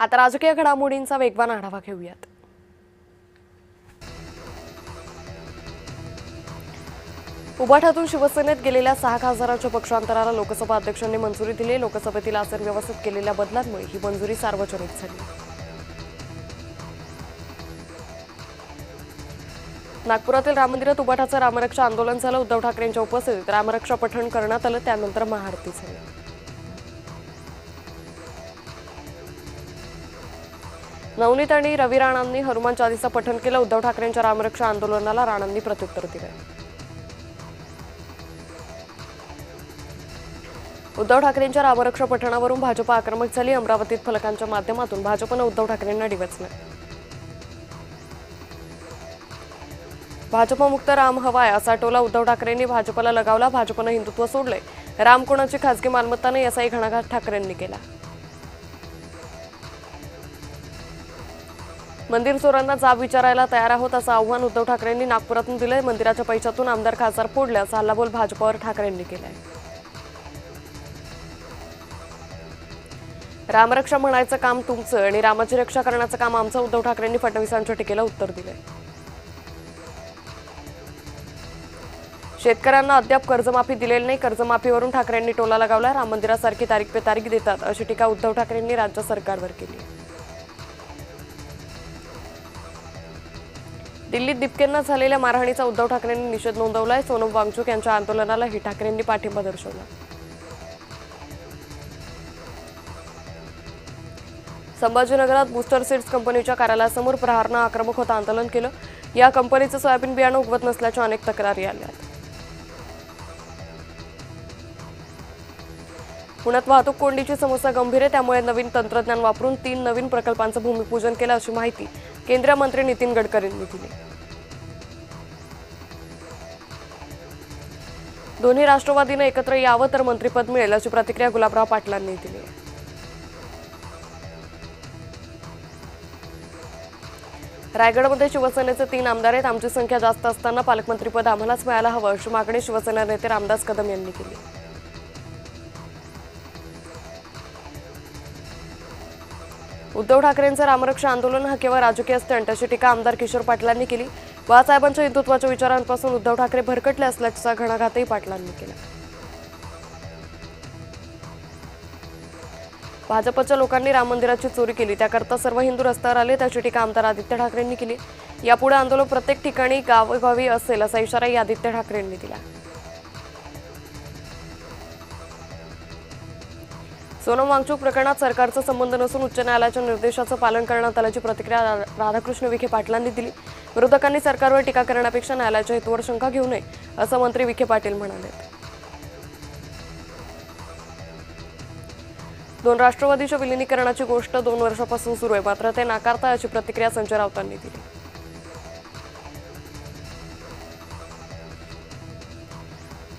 आता राजकीय घडामोडींचा वेगवान आढावा घेऊयात। उबाठातून शिवसेनेत गेलेल्या 6 खासदारांच्या पक्षांतराला लोकसभा अध्यक्षांनी मंजुरी दिली। लोकसभेतील आसन व्यवस्थित केलेल्या बदलांमुळे ही मंजुरी सार्वजनिक झाली। नागपुरातील राम मंदिरात उबाठाचं रामरक्षा आंदोलन झालं। उद्धव ठाकरेंच्या उपस्थितीत रामरक्षा पठण करण्यात आलं, त्यानंतर महाआरती झाली। नवनीत आणि रवी राणांनी हनुमान चालीसा पठण केलं। उद्धव ठाकरेंच्या रामरक्षा आंदोलनाला राणांनी प्रत्युत्तर दिलं। उद्धव ठाकरेंच्या रामरक्षा पठणावरून भाजप आक्रमक झाली। अमरावतीत फलकांच्या माध्यमातून भाजपनं उद्धव ठाकरेंना डिवचलं। भाजपमुक्त राम हवाय असा टोला उद्धव ठाकरेंनी भाजपला लगावला। भाजपनं हिंदुत्व सोडले, राम कोणाची खासगी मालमत्ता नाही असाही घणाघात ठाकरेंनी केला। मंदिर चोरांना जाब विचारायला तयार आहोत असं आव्हान उद्धव ठाकरेंनी नागपुरातून दिलंय। मंदिराच्या पैशातून आमदार खासदार फोडले असा हल्लाबोल भाजपवर ठाकरेंनी केलाय। रामरक्षा म्हणायचं काम तुमचं आणि रामाची रक्षा करण्याचं काम आमचं, उद्धव ठाकरेंनी फडणवीसांच्या टीकेला उत्तर दिलंय। शेतकऱ्यांना अद्याप कर्जमाफी दिलेली नाही, कर्जमाफीवरून ठाकरेंनी टोला लगावला। राम मंदिरासारखी तारीख पे तारीख देतात अशी टीका उद्धव ठाकरेंनी राज्य सरकारवर केली आहे। दिल्लीत दीपकेंना झालेल्या मारहाणीचा उद्धव ठाकरेंनी निषेध नोंदवलाय। सोनम वांगचूक यांच्या आंदोलनालाही ठाकरेंनी पाठिंबा दर्शवला। संभाजीनगरात बूस्टर सीड्स कंपनीच्या कार्यालयासमोर प्रहारनं आक्रमक होत आंदोलन केलं। या कंपनीचं सोयाबीन बियाणं उगवत नसल्याच्या अनेक तक्रारी आल्या। पुण्यात वाहतूक कोंडीची समस्या गंभीर आहे, त्यामुळे नवीन तंत्रज्ञान वापरून 3 नवीन प्रकल्पांचं भूमिपूजन केलं अशी माहिती केंद्रीय मंत्री नितीन गडकरींनी दिली। दोन्ही राष्ट्रवादीनं एकत्र यावं तर मंत्रिपद मिळेल अशी प्रतिक्रिया गुलाबराव पाटलांनी दिली आहे। रायगडमध्ये शिवसेनेचे 3 आमदार आहेत। आमची संख्या जास्त असताना पालकमंत्रीपद आम्हालाच मिळायला हवं अशी मागणी शिवसेना नेते रामदास कदम यांनी केली। उद्धव ठाकरेंचं रामरक्षा आंदोलन हा केवळ राजकीय स्टंट अशी टीका आमदार किशोर पाटलांनी केली। बाळासाहेबांच्या हिंदुत्वाच्या विचारांपासून उद्धव ठाकरे भरकटले असल्याचा घणाघातही पाटलांनी केला। भाजपच्या लोकांनी राम मंदिराची चोरी केली, त्याकरता सर्व हिंदू रस्त्यावर आले त्याची टीका आमदार आदित्य ठाकरेंनी केली। यापुढे आंदोलन प्रत्येक ठिकाणी गावोगावी असेल असा इशाराही आदित्य ठाकरेंनी दिला। सोनम वांगचूक प्रकरणात सरकारचा संबंध नसून उच्च न्यायालयाच्या निर्देशाचं पालन करण्यात आल्याची प्रतिक्रिया राधाकृष्ण विखे पाटलांनी दिली। विरोधकांनी सरकारवर टीका करण्यापेक्षा न्यायालयाच्या हेतूवर शंका घेऊ नये असं मंत्री विखे पाटील म्हणाले। 2 राष्ट्रवादीच्या विलिनीकरणाची गोष्ट 2 वर्षापासून सुरू आहे, मात्र ते नाकारताय अशी प्रतिक्रिया संजय राऊतांनी दिली।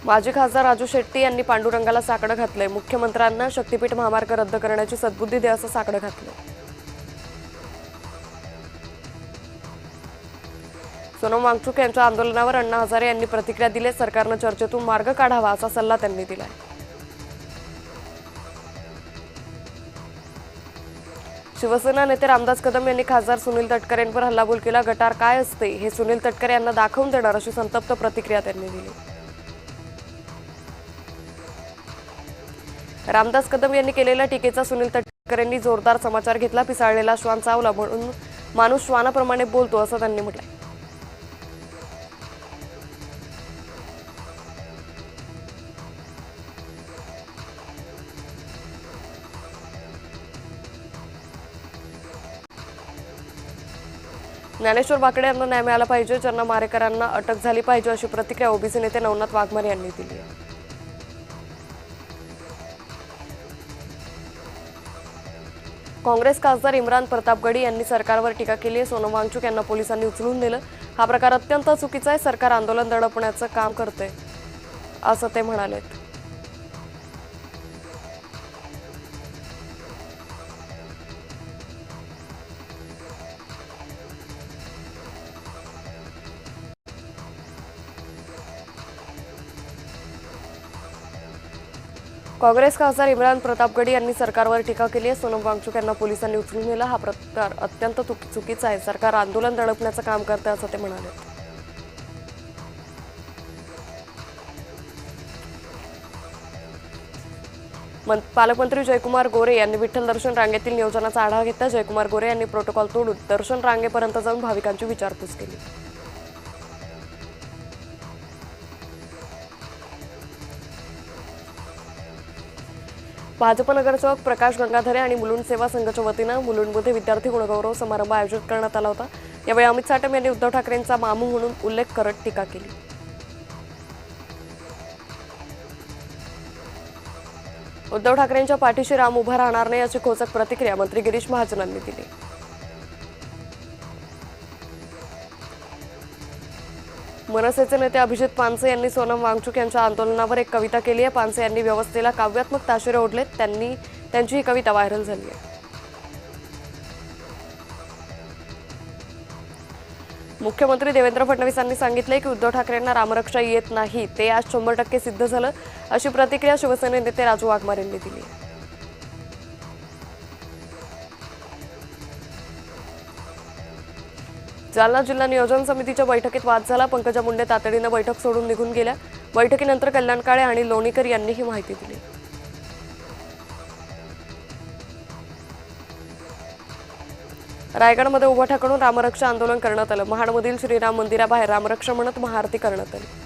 माजी खासदार राजू शेट्टी यांनी पांडुरंगाला साकडं घातलंय। मुख्यमंत्र्यांना शक्तीपीठ महामार्ग रद्द करण्याची सद्बुद्धी द्या असं साकडं घातलंय। सोनम वांगचूक यांच्या आंदोलनावर अण्णा हजारे यांनी प्रतिक्रिया दिली। सरकारनं चर्चेतून मार्ग काढावा असा सल्ला त्यांनी दिलाय। शिवसेना नेते रामदास कदम यांनी खासदार सुनील तटकरेंवर हल्लाबोल केला। गटार काय असते हे सुनील तटकरे यांना दाखवून देणार अशी संतप्त प्रतिक्रिया त्यांनी दिली। रामदास कदम यांनी केलेल्या टीकेचा सुनील तटकरेंनी जोरदार समाचार घेतला। पिसाळलेला श्वान चावला म्हणून माणूस श्वानाप्रमाणे बोलतो असं त्यांनी म्हटलंय। ज्ञानेश्वर बाकडे यांना न्याय मिळाला पाहिजे, ज्यांना मारेकरांना अटक झाली पाहिजे अशी प्रतिक्रिया ओबीसी नेते नवनाथ वाघमारे यांनी दिली आहे। काँग्रेस खासदार इम्रान प्रतापगडी यांनी सरकारवर टीका केली आहे। सोनम वांगचूक यांना पोलिसांनी उचलून नेलं, हा प्रकार अत्यंत चुकीचा आहे। सरकार आंदोलन दडपण्याचं काम करते असं ते म्हणाले। काँग्रेस खासदार इम्रान प्रतापगडी यांनी सरकारवर टीका केली आहे. सोनम वांगचुक यांना पोलिसांनी उचलून नेलं. हा प्रकार अत्यंत चुकीचा आहे. सरकार आंदोलन दडपण्याचं काम करते असं ते म्हणाले. पालकमंत्री जयकुमार गोरे यांनी विठ्ठल दर्शन रांगेतील नियोजनाचा आढावा घेतला. जयकुमार गोरे यांनी प्रोटोकॉल तोडून दर्शन रांगेपर्यंत जाऊन भाविकांची विचारपूस केली. भाजप नगरसेवक प्रकाश गंगाधरे आणि मुलुंड सेवा संघाच्या वतीनं मुलुंडमध्ये विद्यार्थी गुणगौरव समारंभ आयोजित करण्यात आला होता. यावेळी अमित साटम यांनी उद्धव ठाकरेंचा मामू म्हणून उल्लेख करत टीका केली. उद्धव ठाकरेंच्या पाठीशी राम उभा राहणार नाही अशी खोचक प्रतिक्रिया मंत्री गिरीश महाजनांनी दिली. मनसेचे नेते अभिजित पानसे यांनी सोनम वांगचुक यांच्या आंदोलनावर एक कविता केली आहे. पानसे यांनी व्यवस्थेला काव्यात्मक ताशेरे ओढलेत. त्यांची ही कविता व्हायरल झाली आहे. मुख्यमंत्री देवेंद्र फडणवीस यांनी सांगितले की उद्धव ठाकरेंना रामरक्षा येत नाही. ते आज 100% सिद्ध झालं अशी प्रतिक्रिया शिवसेने नेते राजू वाघमारे यांनी दिली. जालना जिल्हा नियोजन समितीच्या बैठकीत वाद झाला. पंकजा मुंडे तातडीनं बैठक सोडून निघून गेल्या. बैठकीनंतर कल्याण काळे आणि लोणीकर यांनी ही माहिती दिली. रायगडमध्ये उभा ठाकरून रामरक्षा आंदोलन करण्यात आलं. महाडमधील श्रीराम मंदिराबाहेर रामरक्षा म्हणत महाआरती करण्यात आली.